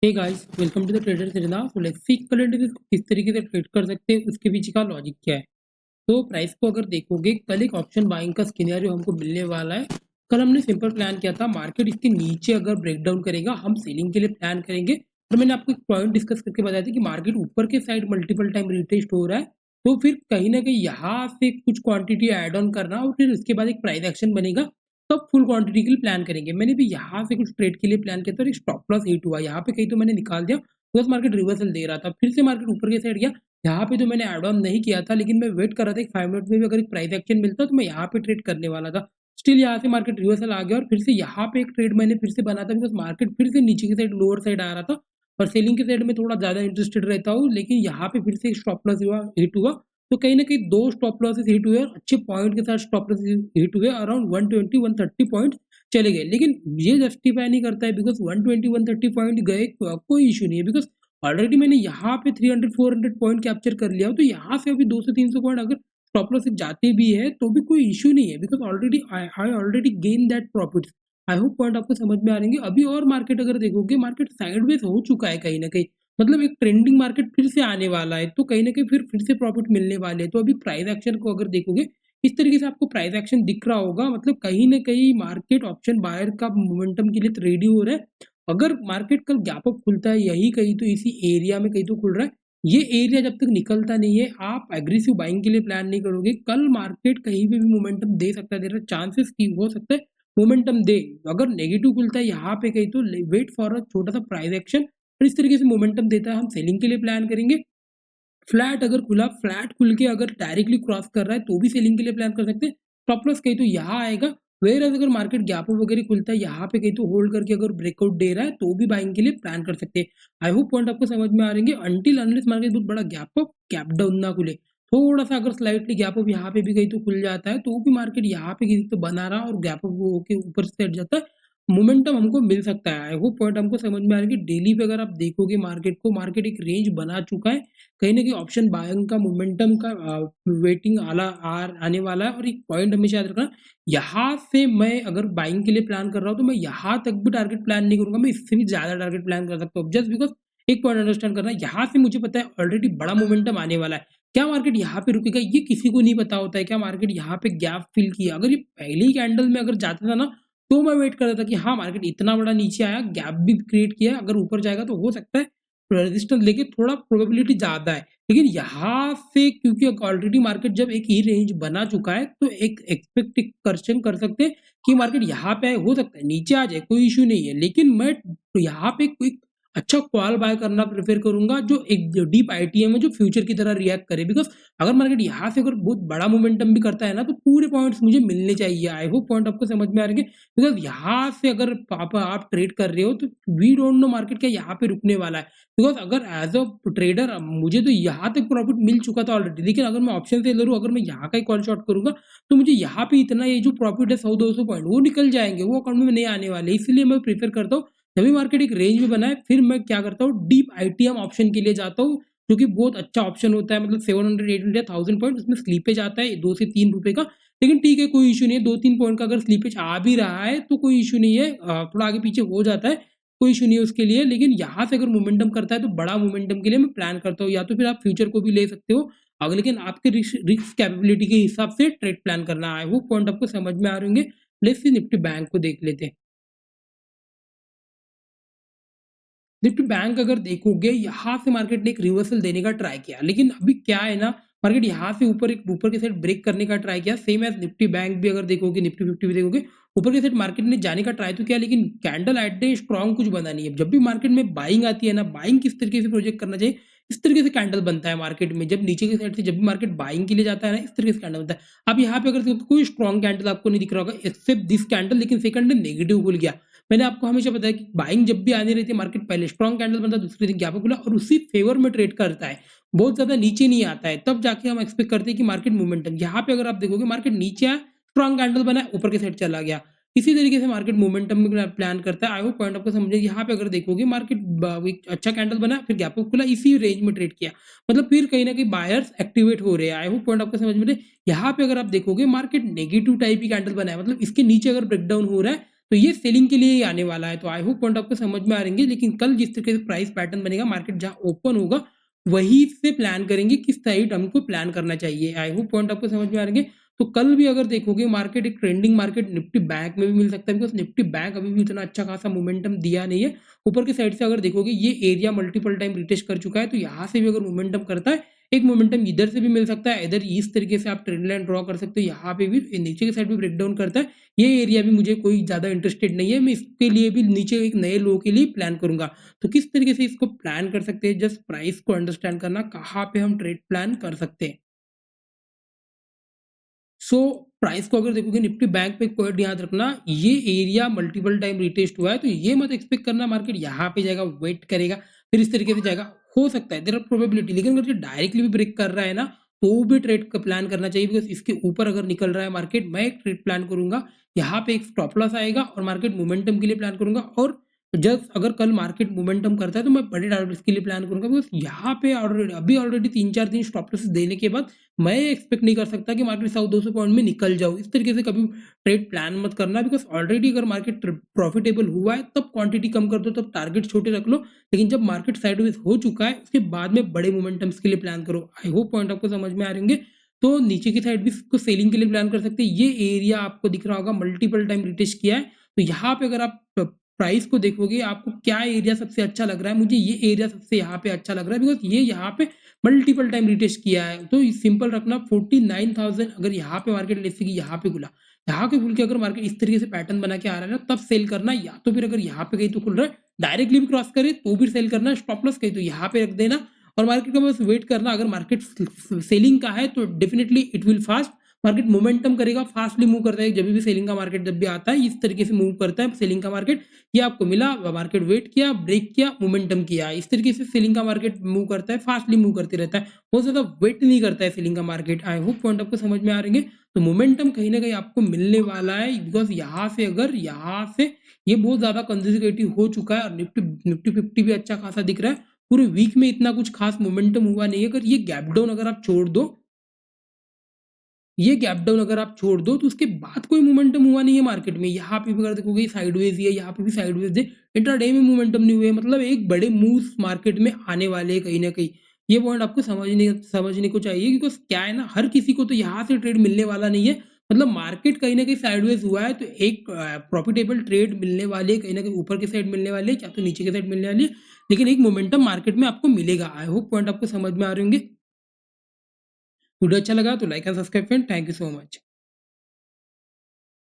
Hey guys, welcome to the trader सिरना। So let's see कल indices को किस तरीके से ट्रेड कर सकते हैं, उसके पीछे का लॉजिक क्या है। तो प्राइस को अगर देखोगे, कल एक ऑप्शन बाइंग का सिनेरियो हमको मिलने वाला है। कल हमने सिंपल प्लान किया था, मार्केट इसके नीचे अगर ब्रेकडाउन करेगा हम सेलिंग के लिए प्लान करेंगे। और मैंने आपको एक पॉइंट डिस्कस करके बताया था कि मार्केट ऊपर के साइड मल्टीपल टाइम रिटेस्ट हो रहा है, तो फिर कहीं ना कहीं यहाँ से कुछ क्वांटिटी ऐड ऑन करना और फिर उसके बाद एक प्राइस एक्शन बनेगा, तब फुल क्वांटिटी के लिए प्लान करेंगे। मैंने भी यहाँ से कुछ ट्रेड के लिए प्लान किया था और एक स्टॉप लॉस हिट हुआ यहाँ पे, कहीं तो मैंने निकाल दिया। बस मार्केट रिवर्सल दे रहा था, फिर से मार्केट ऊपर के साइड गया। यहाँ पे तो मैंने ऐड ऑन नहीं किया था, लेकिन मैं वेट कर रहा था कि 5 मिनट में भी अगर एक प्राइस एक्शन मिलता तो मैं यहाँ पे ट्रेड करने वाला था। स्टिल यहाँ से मार्केट रिवर्सल आ गया और फिर से यहाँ पे एक ट्रेड मैंने फिर से बना था, बिकॉज मार्केट फिर से नीचे की साइड लोअर साइड आ रहा था और सेलिंग के साइड में थोड़ा ज्यादा इंटरेस्टेड रहता हूँ। लेकिन यहाँ पे फिर से स्टॉप लॉस हुआ, हिट हुआ। तो कहीं ना कहीं दो स्टॉप लॉसेस हिट हुए और अच्छे पॉइंट के साथ स्टॉप लॉस हिट हुए, अराउंड 120-130 पॉइंट चले गए। लेकिन ये जस्टिफाई नहीं करता है, बिकॉज 120-130 पॉइंट गए कोई इशू नहीं है, बिकॉज ऑलरेडी मैंने यहाँ पे 300-400 पॉइंट कैप्चर कर लिया हो। तो यहाँ से अभी 200-300 पॉइंट अगर स्टॉप लॉस से जाते भी है तो भी कोई इशू नहीं है, because already I already gain that profit. I hope point आपको समझ में आ रहे हैं। अभी और मार्केट अगर देखोगे, मार्केट साइडवेज हो चुका है कहीं ना कहीं, मतलब एक ट्रेंडिंग मार्केट फिर से आने वाला है, तो कहीं ना कहीं फिर से प्रॉफिट मिलने वाले हैं। तो अभी प्राइस एक्शन को अगर देखोगे, इस तरीके से आपको प्राइस एक्शन दिख रहा होगा, मतलब कहीं ना कहीं मार्केट ऑप्शन बायर का मोमेंटम के लिए रेडी हो रहा है। अगर मार्केट कल गैप अप खुलता है यही कहीं तो इसी एरिया में कहीं तो खुल रहा है, ये एरिया जब तक निकलता नहीं है आप एग्रेसिव बाइंग के लिए प्लान नहीं करोगे। कल मार्केट कहीं पे भी मोमेंटम दे सकता है, देर चांसेस की हो सकता है मोमेंटम दे। अगर नेगेटिव खुलता है यहाँ पे कहीं तो वेट फॉर अ छोटा सा प्राइस एक्शन, और इस तरीके से मोमेंटम देता है हम सेलिंग के लिए प्लान करेंगे। फ्लैट अगर खुला, फ्लैट खुल के अगर डायरेक्टली क्रॉस कर रहा है तो भी सेलिंग के लिए प्लान कर सकते हैं। स्टॉप लॉस कहीं तो यहाँ आएगा। वेयर अगर मार्केट गैप अप वगैरह खुलता है यहाँ पे कहीं तो होल्ड करके अगर ब्रेकआउट दे रहा है तो भी बाइंग के लिए प्लान कर सकते हैं। आई होप पॉइंट आपको समझ में आ रहे हैं। अनटिल अनलेस मार्केट बहुत बड़ा गैप अप गैप डाउन ना खुले, थोड़ा सा अगर स्लाइटली गैप अप यहाँ पे भी कहीं तो खुल जाता है तो भी मार्केट यहाँ पे किसी तो बना रहा और गैप अप होके ऊपर से हट जाता है, मोमेंटम हमको मिल सकता है। आई होप पॉइंट हमको समझ में आ रहा है कि डेली पे अगर आप देखोगे मार्केट को, मार्केट एक रेंज बना चुका है। कहीं ना कहीं ऑप्शन बाइंग का मोमेंटम का वेटिंग आने वाला है। और एक पॉइंट हमेशा याद रखना, यहाँ से मैं अगर बाइंग के लिए प्लान कर रहा हूँ तो मैं यहाँ तक भी टारगेट प्लान नहीं करूंगा, मैं इससे भी ज्यादा टारगेट प्लान कर सकता हूँ। जस्ट बिकॉज एक पॉइंट अंडरस्टैंड करना, यहाँ से मुझे पता है ऑलरेडी बड़ा मोमेंटम आने वाला है। क्या मार्केट यहाँ पे रुकेगा ये किसी को नहीं पता होता है। क्या मार्केट यहाँ पे गैप फिल किया, अगर ये पहले ही कैंडल में अगर जाता था ना तो मैं वेट कर रहा था कि हाँ मार्केट इतना बड़ा नीचे आया, गैप भी क्रिएट किया, अगर ऊपर जाएगा तो हो सकता है रेजिस्टेंस लेके थोड़ा प्रोबेबिलिटी ज्यादा है। लेकिन यहाँ से क्योंकि ऑलरेडी मार्केट जब एक ही रेंज बना चुका है तो एक एक्सपेक्टेशन कर सकते हैं कि मार्केट यहाँ पे हो सकता है नीचे आ जाए, कोई इशू नहीं है। लेकिन मैं यहाँ पे कोई अच्छा कॉल बाय करना प्रेफर करूंगा जो एक डीप आईटीएम है, जो फ्यूचर की तरह रिएक्ट करे। बिकॉज अगर मार्केट यहाँ से अगर बहुत बड़ा मोमेंटम भी करता है ना तो पूरे पॉइंट्स मुझे मिलने चाहिए। आई होप पॉइंट आपको समझ में आ रहे हैं। बिकॉज यहाँ से अगर आप ट्रेड कर रहे हो तो वी डोंट नो मार्केट क्या यहाँ पे रुकने वाला है। बिकॉज अगर एज अ ट्रेडर मुझे तो यहाँ तक प्रॉफिट मिल चुका था ऑलरेडी, लेकिन अगर मैं ऑप्शन सेलर हूँ, अगर मैं यहाँ का ही कॉल शॉर्ट करूंगा तो मुझे यहाँ पे इतना ये जो प्रॉफिट है 100-200 पॉइंट वो निकल जाएंगे, वो अकाउंट में नहीं आने वाले। इसलिए मैं प्रीफर करता हूँ जब भी मार्केट एक रेंज में बना है फिर मैं क्या करता हूँ, डीप आईटीएम ऑप्शन के लिए जाता हूँ, जो कि बहुत अच्छा ऑप्शन होता है। मतलब 700-800-1000 पॉइंट उसमें स्लीपेज आता है 2 से 3 रुपए का। लेकिन ठीक है, कोई इशू नहीं है, 2-3 पॉइंट का अगर स्लीपेज आ भी रहा है तो कोई इशू नहीं है, थोड़ा आगे पीछे हो जाता है, कोई इशू नहीं है उसके लिए। लेकिन यहाँ से अगर मोमेंटम करता है तो बड़ा मोमेंटम के लिए मैं प्लान करता हूँ, या तो फिर आप फ्यूचर को भी ले सकते हो अगर, लेकिन आपके रिस्क कैपेबिलिटी के हिसाब से ट्रेड प्लान करना है। वो पॉइंट आपको समझ में आ रहे होंगे। लेट्स सी निफ्टी बैंक को देख लेते हैं। निफ्टी बैंक अगर देखोगे यहाँ से मार्केट ने एक रिवर्सल देने का ट्राई किया, लेकिन अभी क्या है ना, मार्केट यहाँ से ऊपर के साइड ब्रेक करने का ट्राई किया। सेम एज निफ्टी बैंक भी अगर देखोगे, निफ्टी 50 भी देखोगे, ऊपर के साइड मार्केट ने जाने का ट्राई तो किया, लेकिन कैंडल एट डे स्ट्रॉन्ग कुछ बना नहीं है। जब भी मार्केट में बाइंग आती है ना, बाइंग किस तरीके से प्रोजेक्ट करना चाहिए, इस तरीके से कैंडल बनता है मार्केट में। जब नीचे की साइड से जब भी मार्केट बाइंग के लिए जाता है ना, इस तरीके से कैंडल बनता है। अब यहाँ पे अगर देखो कोई स्ट्रॉन्ग कैंडल आपको नहीं दिख रहा होगा एक्सेप्ट दिस कैंडल, लेकिन सेकंड डे नेगेटिव खुल गया। मैंने आपको हमेशा बताया कि बाइंग जब भी आनी रहती है, मार्केट पहले स्ट्रॉन्ग कैंडल बनता है, दूसरे दिन गैप अप खुला और उसी फेवर में ट्रेड करता है, बहुत ज्यादा नीचे नहीं आता है। तब जाके हम एक्सपेक्ट करते हैं कि मार्केट मोमेंटम, यहाँ पे अगर आप देखोगे मार्केट नीचे आया, स्ट्रॉन्ग कैंडल बना, ऊपर के साइड चला गया। इसी तरीके से मार्केट मोमेंटम में प्लान करता है। आई होप पॉइंट आपको समझे। यहाँ पे अगर देखोगे मार्केट एक अच्छा कैंडल बना, फिर गैप अप खुला, इसी रेंज में ट्रेड किया, मतलब फिर कहीं ना कहीं बायर्स एक्टिवेट हो रहे हैं। आई होप पॉइंट आपको समझ में। यहाँ पे अगर आप देखोगे मार्केट नेगेटिव टाइप की कैंडल बना है, मतलब इसके नीचे अगर ब्रेकडाउन हो रहा है तो ये सेलिंग के लिए ही आने वाला है। तो आई होप पॉइंट आपको समझ में आ रहे होंगे। लेकिन कल जिस तरीके से प्राइस पैटर्न बनेगा, मार्केट जहाँ ओपन होगा वहीं से प्लान करेंगे किस साइड हमको प्लान करना चाहिए। आई होप पॉइंट आपको समझ में आ रहे होंगे। तो कल भी अगर देखोगे मार्केट एक ट्रेंडिंग मार्केट निफ्टी बैंक में भी मिल सकता है, बिकॉज़ निफ्टी बैंक अभी भी उतना अच्छा खासा मोमेंटम दिया नहीं है। ऊपर की साइड से अगर देखोगे ये एरिया मल्टीपल टाइम रिटेस्ट कर चुका है, तो यहाँ से भी अगर मोमेंटम करता है, एक मोमेंटम इधर से भी मिल सकता है, इधर इस तरीके से आप ट्रेंड लाइन ड्रॉ कर सकते हो, यहाँ पे भी नीचे की साइड भी ब्रेकडाउन करता है। ये एरिया भी मुझे कोई ज़्यादा इंटरेस्टेड नहीं है, मैं इसके लिए भी नीचे एक नए लो के लिए प्लान करूँगा। तो किस तरीके से इसको प्लान कर सकते हैं, जस्ट प्राइस को अंडरस्टैंड करना, कहाँ पे हम ट्रेड प्लान कर सकते हैं। सो प्राइस को अगर देखोगे निफ्टी बैंक पे एक पॉइंट याद रखना, ये एरिया मल्टीपल टाइम रिटेस्ट हुआ है, तो ये मत एक्सपेक्ट करना मार्केट यहाँ पे जाएगा, वेट करेगा, फिर इस तरीके से जाएगा। हो सकता है, देयर आर प्रोबेबिलिटी, लेकिन अगर ये डायरेक्टली भी ब्रेक कर रहा है ना, तो भी ट्रेड का प्लान करना चाहिए, बिकॉज़ इसके ऊपर अगर निकल रहा है मार्केट, मैं एक ट्रेड प्लान करूँगा, यहाँ पे एक स्टॉप लॉस आएगा और मार्केट मोमेंटम के लिए प्लान करूँगा। और जस्ट अगर कल मार्केट मोमेंटम करता है, तो मैं बड़े टारगेट्स के लिए प्लान करूँगा, बिकॉज़ यहाँ पे ऑलरेडी 3-4 दिन स्टॉप लॉसेस देने के बाद मैं एक्सपेक्ट नहीं कर सकता कि मार्केट 100-200 पॉइंट में निकल जाओ। इस तरीके से कभी ट्रेड प्लान मत करना, बिकॉज़ ऑलरेडी अगर मार्केट प्रॉफिटेबल हुआ है, तब क्वांटिटी कम कर दो, तब टारगेट छोटे रख लो। लेकिन जब मार्केट साइडवेज हो चुका है, उसके बाद में बड़े मोमेंटम्स के लिए प्लान करो। आई होप पॉइंट आपको समझ में आ रहे होंगे। तो नीचे की साइड भी इसको सेलिंग के लिए प्लान कर सकते हैं। ये एरिया आपको दिख रहा होगा, मल्टीपल टाइम रिटेस्ट किया है। तो यहाँ पे अगर आप प्राइस को देखोगे, आपको क्या एरिया सबसे अच्छा लग रहा है? मुझे ये एरिया सबसे यहाँ पे अच्छा लग रहा है, बिकॉज़ ये यहाँ पे मल्टीपल टाइम रिटेस्ट किया है। तो सिंपल रखना, 49,000 अगर यहाँ पे मार्केट जैसे कि यहाँ पे खुला, यहाँ के खुल के अगर मार्केट इस तरीके से पैटर्न बना के आ रहा है ना, तब सेल करना। या तो फिर अगर यहाँ पे कहीं तो खुल रहा है, डायरेक्टली भी क्रॉस करे तो भी सेल करना, स्टॉप लॉस कहीं तो यहाँ पे रख देना और मार्केट का बस वेट करना। अगर मार्केट सेलिंग का है तो definitely it will fast, market momentum करेगा, फास्टली मूव करता है। जब भी सेलिंग का मार्केट जब भी आता है, इस तरीके से मूव करता है सेलिंग का मार्केट। ये आपको मिला, मार्केट वेट किया, ब्रेक किया, मोमेंटम किया, इस तरीके से सेलिंग का मार्केट मूव करता है, फास्टली मूव करते रहता है, बहुत ज्यादा वेट नहीं करता है सेलिंग का मार्केट। आई होप पॉइंट आपको समझ में आ रहे हैं। तो मोमेंटम कहीं ना कहीं आपको मिलने वाला है, बिकॉज यहाँ से अगर यहाँ से ये बहुत ज्यादा कंजर्वेटिव हो चुका है और निफ्टी निफ्टी 50 भी अच्छा खासा दिख रहा है। पूरे वीक में इतना कुछ खास मोमेंटम हुआ नहीं है। अगर ये गैप डाउन अगर आप छोड़ दो, ये गैप डाउन अगर आप छोड़ दो, तो उसके बाद कोई मोमेंटम हुआ नहीं है मार्केट में। यहाँ पे भी अगर देखोगे साइडवेज ही है, यहाँ पे भी साइडवेज है, इंट्राडे में मोमेंटम नहीं हुए, मतलब एक बड़े मूव्स मार्केट में आने वाले हैं कहीं ना कहीं। ये पॉइंट आपको समझने को चाहिए, क्योंकि क्या है ना, हर किसी को तो यहाँ से ट्रेड मिलने वाला नहीं है। मतलब मार्केट कहीं ना कहीं साइडवेज हुआ है, तो एक प्रॉफिटेबल ट्रेड मिलने वाली है, कहीं ना कहीं ऊपर की साइड मिलने वाली है, क्या तो नीचे की साइड मिलने वाली है, लेकिन एक मोमेंटम मार्केट में आपको मिलेगा। आई होप पॉइंट आपको समझ में आ रहे होंगे। वीडियो अच्छा लगा तो like and subscribe friend, thank you so much.